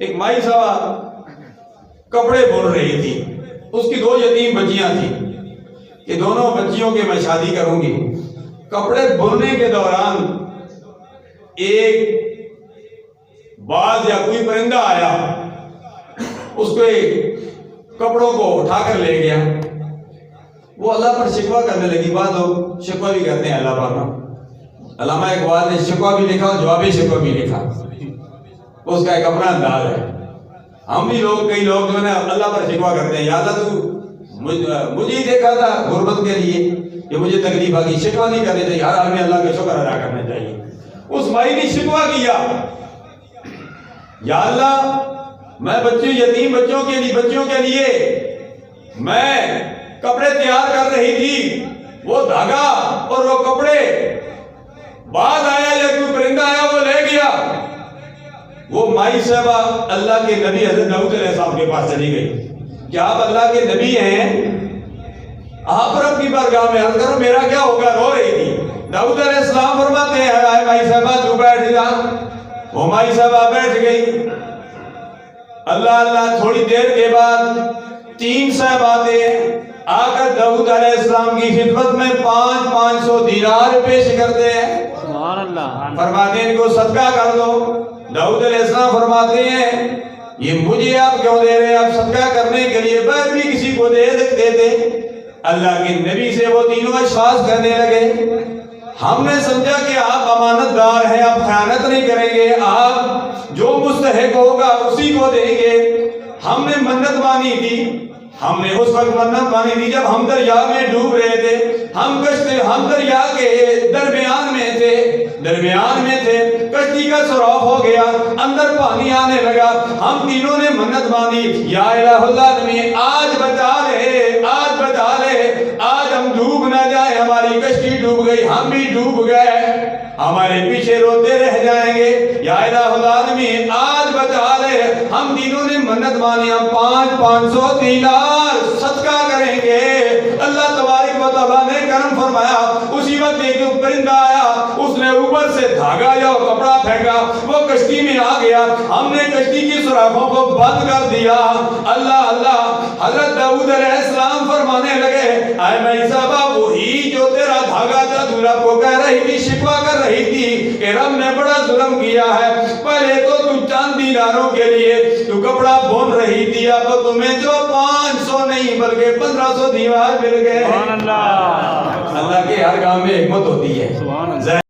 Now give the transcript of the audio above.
ایک مائی صاحبہ کپڑے بن رہی تھی، اس کی 2 یتیم بچیاں تھیں کہ دونوں بچیوں کے میں شادی کروں گی۔ کپڑے بننے کے دوران ایک باز یا کوئی پرندہ آیا، اس کے کپڑوں کو اٹھا کر لے گیا۔ وہ اللہ پر شکوہ کرنے لگی۔ بعض لوگ شکوہ بھی کرتے ہیں اللہ پر۔ علامہ اقبال نے شکوہ بھی لکھا، جوابی شکوہ بھی لکھا، اس کا ایک اپنا انداز ہے۔ ہم بھی لوگ، کئی لوگ جو ہے اللہ پر شکوہ کرتے ہیں، یا اللہ تو مجھے ہی دیکھا تھا غربت کے لیے کہ مجھے تکلیف آ گئی۔ شکوہ نہیں کرنے چاہیے، ہر آدمی اللہ کا شکر ادا کرنا چاہیے۔ اس مائی نے شکوہ کیا، یا اللہ میں یتیم بچوں کے لیے میں کپڑے تیار کر رہی تھی، وہ دھاگا اور وہ کپڑے بعد آیا یا کوئی پرندہ آیا وہ لے گیا۔ وہ مائی صاحبہ اللہ کے نبی حضرت داؤد علیہ السلام کے پاس چلی گئی کہ آپ اللہ کے نبی ہیں، آپ رب کی بارگاہ میں عرض کرو میرا کیا ہوگا۔ رو رہی تھی۔ داؤد علیہ السلام فرماتے ہیں اے مائی صاحبہ تو بیٹھ جا۔ وہ مائی صاحبہ بیٹھ گئی۔ اللہ تھوڑی دیر کے بعد 3 صاحباتیں آ کر داؤد علیہ السلام کی خدمت میں 500 دینار پیش کرتے ہیں۔ سبحان اللہ۔ فرماتے ہیں ان کو صدقہ کر دو۔ داؤد علیہ السلام فرماتے ہیں یہ مجھے آپ کیوں دے رہے ہیں؟ آپ صدقہ کرنے کے لیے باہر بھی کسی کو دے دیتے تھے۔ اللہ کے نبی سے وہ تینوں اشخاص کہنے لگے ہم نے سمجھا کہ آپ امانت دار ہیں، آپ خیانت نہیں کریں گے، آپ جو مستحق ہوگا اسی کو دیں گے۔ ہم نے منت مانی تھی، ہم نے اس وقت منت مانی تھی جب ہم دریا میں ڈوب رہے تھے، ہم دریا کے درمیان میں تھے، کشتی کا سوراخ ہو گیا، اندر پانی آنے لگا۔ ہم تینوں نے منت مانی یا الہ العالمین آج بچا لے، آج ہم ڈوب نہ جائیں، ہماری کشتی ڈوب گئی، ہم بھی ڈوب گئے، ہمارے پیچھے روتے رہ جائیں گے، یا الہ العالمین آج بچا لے۔ ہم تینوں نے منت مانی، ہم 500 دینار صدقہ کریں گے۔ اللہ تبارک و تعالیٰ نے کرم فرمایا۔ اسی وقت ایک پرندہ آیا، اس نے اوپر سے دھاگا یا کپڑا پھینکا، وہ کشتی میں آ گیا۔ ہم نے کشتی کی سوراخوں کو بند کر دیا۔ اللہ حضرت داؤد علیہ السلام فرمانے لگے اے مائی صاحبہ وہی جو تیرا دھاگا تھا تو رب کو کہہ رہی تھی، شکوہ کر رہی تھی کہ رب نے بڑا ظلم کیا ہے۔ پہلے تو چند دیناروں کے لیے تو کپڑا بن رہی تھی، اب تمہیں جو 500 نہیں بلکہ 1500 دینار مل گئے۔ اللہ کے ہر کام میں حکمت ہوتی ہے۔